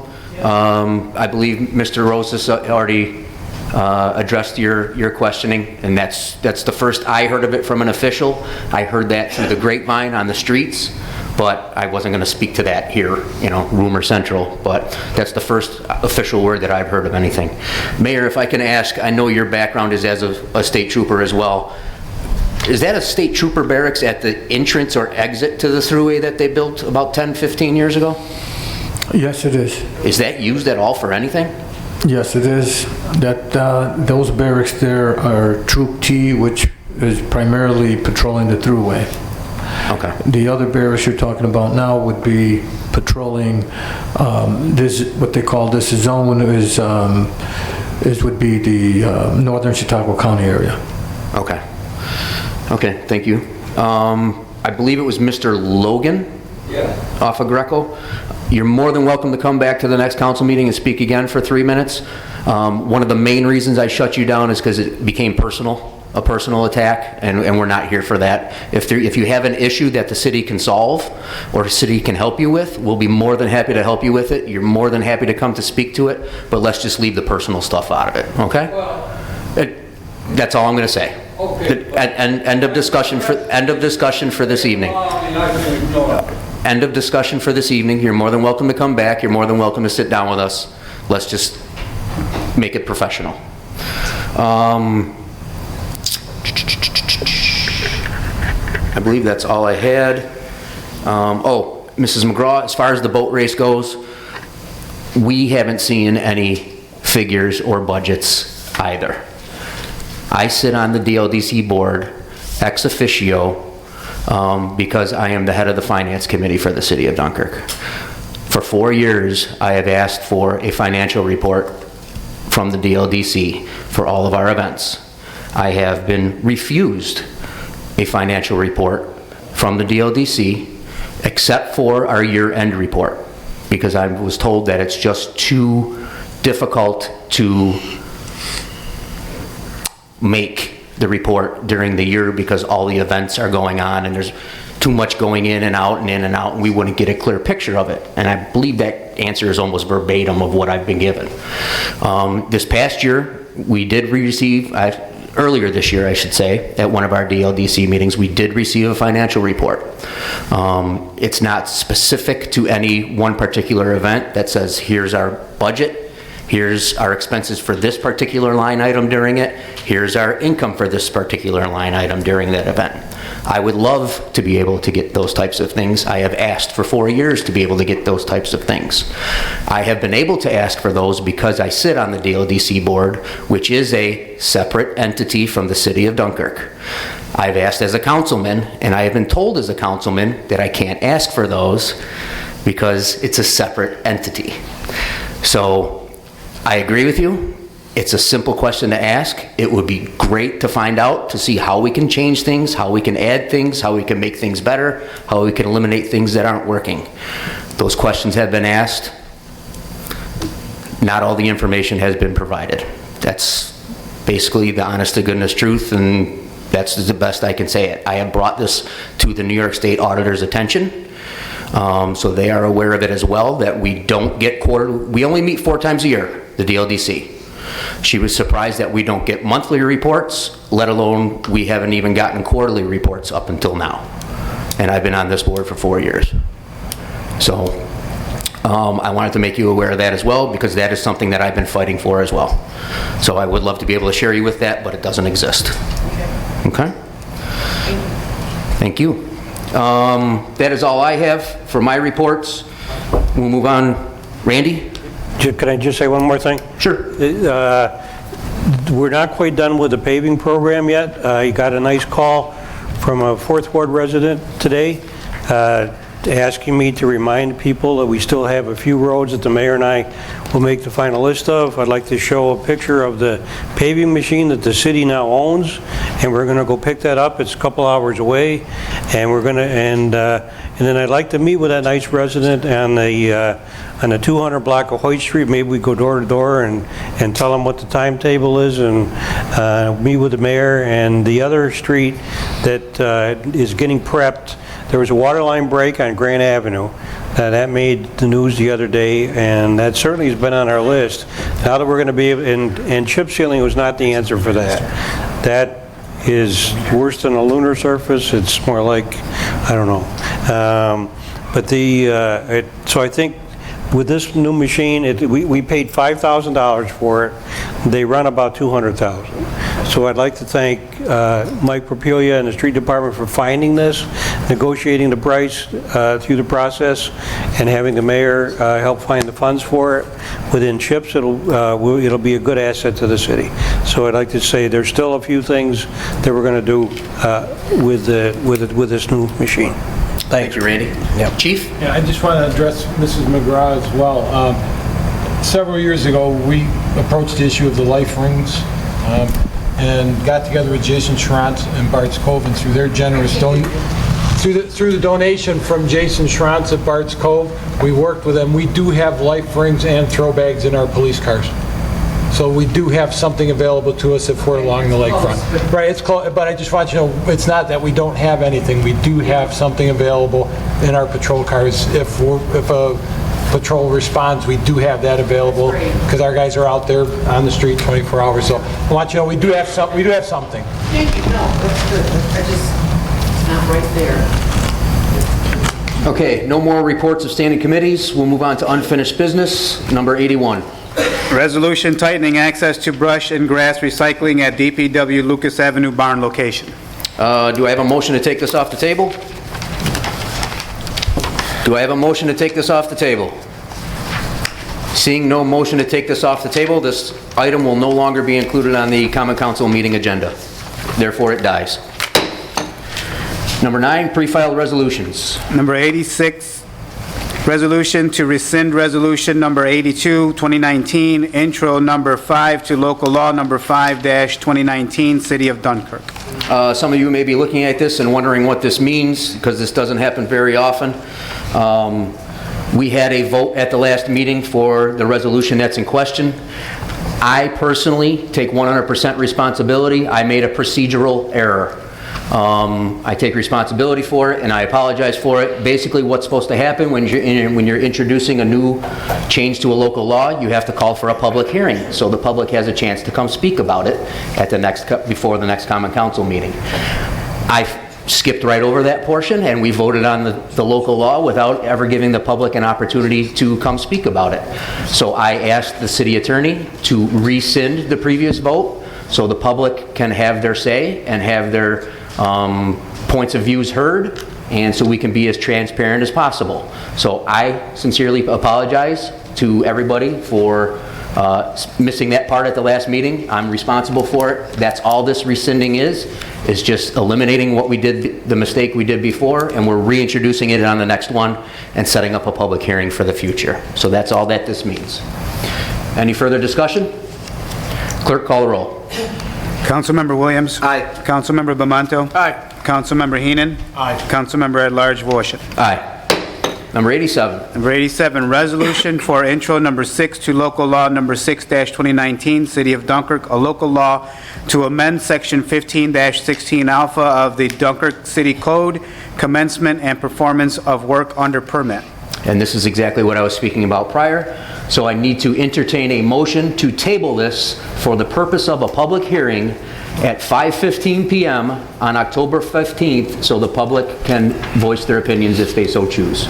I believe Mr. Rosas already addressed your questioning, and that's the first I heard of it from an official. I heard that through the grapevine on the streets, but I wasn't going to speak to that here, rumor central, but that's the first official word that I've heard of anything. Mayor, if I can ask, I know your background is as a state trooper as well. Is that a state trooper barracks at the entrance or exit to the thruway that they built about 10, 15 years ago? Yes, it is. Is that used at all for anything? Yes, it is. Those barracks there are Troop T, which is primarily patrolling the thruway. Okay. The other barracks you're talking about now would be patrolling this, what they call this zone would be the northern Chautauqua County area. Okay. Okay, thank you. I believe it was Mr. Logan off of Greco. You're more than welcome to come back to the next council meeting and speak again for 3 minutes. One of the main reasons I shut you down is because it became a personal attack, and we're not here for that. If you have an issue that the city can solve or the city can help you with, we'll be more than happy to help you with it. You're more than happy to come to speak to it, but let's just leave the personal stuff out of it, okay? That's all I'm going to say. Okay. End of discussion for this evening. End of discussion for this evening. You're more than welcome to come back. You're more than welcome to sit down with us. Let's just make it professional. I believe that's all I had. Mrs. McGraw, as far as the boat race goes, we haven't seen any figures or budgets either. I sit on the DLDC board ex officio because I am the head of the finance committee for the city of Dunkirk. For 4 years, I have asked for a financial report from the DLDC for all of our events. I have been refused a financial report from the DLDC except for our year-end report because I was told that it's just too difficult to make the report during the year because all the events are going on and there's too much going in and out and we wouldn't get a clear picture of it. And I believe that answer is almost verbatim of what I've been given. This past year, we did receive, earlier this year I should say, at one of our DLDC meetings, we did receive a financial report. It's not specific to any one particular event that says here's our budget, here's our expenses for this particular line item during it, here's our income for this particular line item during that event. I would love to be able to get those types of things. I have asked for 4 years to be able to get those types of things. I have been able to ask for those because I sit on the DLDC board, which is a separate entity from the city of Dunkirk. I've asked as a councilman, and I have been told as a councilman that I can't ask for those because it's a separate entity. So I agree with you. It's a simple question to ask. It would be great to find out, to see how we can change things, how we can add things, how we can make things better, how we can eliminate things that aren't working. Those questions have been asked. Not all the information has been provided. That's basically the honest to goodness truth, and that's the best I can say it. I have brought this to the New York State Auditor's attention, so they are aware of it as well, that we don't get we only meet 4 times a year, the DLDC. She was surprised that we don't get monthly reports, let alone we haven't even gotten quarterly reports up until now. And I've been on this board for 4 years. So I wanted to make you aware of that as well, because that is something that I've been fighting for as well. So I would love to be able to share you with that, but it doesn't exist. Okay? Thank you. That is all I have for my reports. We'll move on. Randy? Can I just say one more thing? Sure. We're not quite done with the paving program yet. I got a nice call from a 4th Ward resident today asking me to remind people that we still have a few roads that the mayor and I will make the final list of. I'd like to show a picture of the paving machine that the city now owns, and we're going to go pick that up. It's a couple hours away, and we're going to, and then I'd like to meet with that nice resident on the 200 block of Hoyt Street. Maybe we go door to door and tell them what the timetable is, and meet with the mayor. And the other street that is getting prepped, there was a water line break on Grant Avenue. That made the news the other day, and that certainly has been on our list. Now that we're going to be able, and chip sealing was not the answer for that. That is worse than a lunar surface. It's more like, I don't know. So I think with this new machine, we paid $5,000 for it. They run about $200,000. So I'd like to thank Mike Propelia and the street department for finding this, negotiating the price through the process, and having the mayor help find the funds for it. Within CHIPS, it'll be a good asset to the city. So I'd like to say there's still a few things that we're going to do with this new machine. Thank you, Randy. Yep. Chief? Yeah, I just want to address Mrs. McGraw as well. Several years ago, we approached the issue of the life rings and got together with Jason Schrantz and Bart's Cove, and through their generous through the donation from Jason Schrantz at Bart's Cove, we worked with them. We do have life rings and throw bags in our police cars. So we do have something available to us if we're along the lakefront. Right, it's close, but I just want you to know, it's not that we don't have anything. We do have something available in our patrol cars. If a patrol responds, we do have that available, because our guys are out there on the street 24 hours. So I want you to know we do have something. Thank you. No, that's good. It's not right there. Okay, no more reports of standing committees. We'll move on to unfinished business, number 81. Resolution tightening access to brush and grass recycling at DPW Lucas Avenue barn location. Do I have a motion to take this off the table? Do I have a motion to take this off the table? Seeing no motion to take this off the table, this item will no longer be included on the Common Council meeting agenda. Therefore, it dies. Number 9, pre-filed resolutions. Number 86, resolution to rescind resolution number 82, 2019, intro number 5 to local law number 5-2019, City of Dunkirk. Some of you may be looking at this and wondering what this means, because this doesn't happen very often. We had a vote at the last meeting for the resolution that's in question. I personally take 100% responsibility. I made a procedural error. I take responsibility for it, and I apologize for it. Basically, what's supposed to happen when you're introducing a new change to a local law, you have to call for a public hearing, so the public has a chance to come speak about it at before the next Common Council meeting. I skipped right over that portion, and we voted on the local law without ever giving the public an opportunity to come speak about it. So I asked the city attorney to rescind the previous vote, so the public can have their say and have their points of views heard, and so we can be as transparent as possible. So I sincerely apologize to everybody for missing that part at the last meeting. I'm responsible for it. That's all this rescinding is just eliminating what we did, the mistake we did before, and we're reintroducing it on the next one and setting up a public hearing for the future. So that's all that this means. Any further discussion? Clerk, call the roll. Councilmember Williams. Aye. Councilmember Bamanto. Aye. Councilmember Heenan. Aye. Councilmember at-large Vorship. Aye. Number 87. Number 87, resolution for intro number 6 to local law number 6-2019, City of Dunkirk, a local law to amend section 15-16 alpha of the Dunkirk City Code, commencement and performance of work under permit. And this is exactly what I was speaking about prior. So I need to entertain a motion to table this for the purpose of a public hearing at 5:15 p.m. on October 15th, so the public can voice their opinions if they so choose.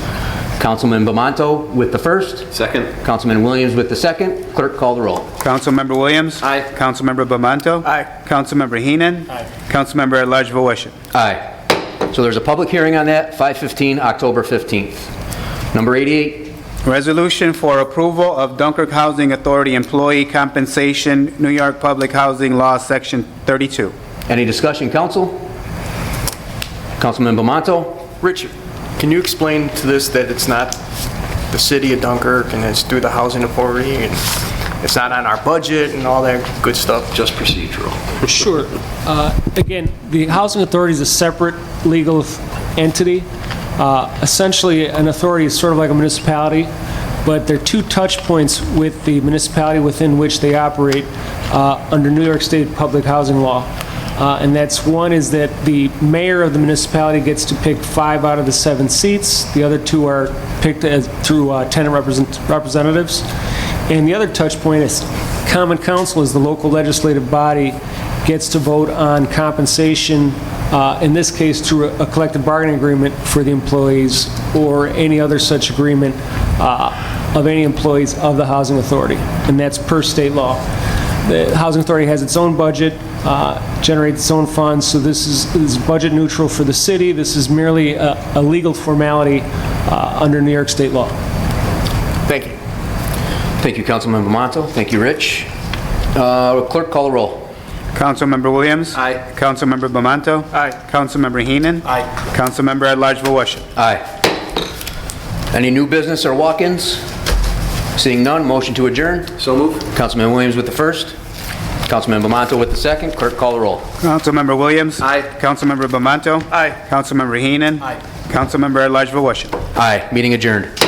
Councilman Bamanto with the first. Second. Councilman Williams with the second. Clerk, call the roll. Councilmember Williams. Aye. Councilmember Bamanto. Aye. Councilmember Heenan. Aye. Councilmember at-large Vorship. Aye. So there's a public hearing on that, 5:15, October 15th. Number 88. Resolution for approval of Dunkirk Housing Authority employee compensation, New York Public Housing Law, Section 32. Any discussion, council? Councilman Bamanto? Richard, can you explain to this that it's not the city of Dunkirk and it's through the housing authority and it's not on our budget and all that good stuff? Just procedural. Sure. Again, the Housing Authority is a separate legal entity. Essentially, an authority is sort of like a municipality, but there are two touch points with the municipality within which they operate under New York State public housing law. And that's one is that the mayor of the municipality gets to pick 5 out of the 7 seats. The other 2 are picked through tenant representatives. And the other touch point is Common Council is the local legislative body, gets to vote on compensation, in this case through a collective bargaining agreement for the employees or any other such agreement of any employees of the Housing Authority. And that's per state law. The Housing Authority has its own budget, generates its own funds, so this is budget neutral for the city. This is merely a legal formality under New York State law. Thank you. Thank you, Councilman Bamanto. Thank you, Rich. Clerk, call the roll. Councilmember Williams. Aye. Councilmember Bamanto. Aye. Councilmember Heenan. Aye. Councilmember at-large Vorship. Aye. Any new business or walk-ins? Seeing none, motion to adjourn. So moved. Councilman Williams with the first. Councilman Bamanto with the second. Clerk, call the roll. Councilmember Williams. Aye. Councilmember Bamanto. Aye. Councilmember Heenan. Aye. Councilmember at-large Vorship. Aye. Meeting adjourned.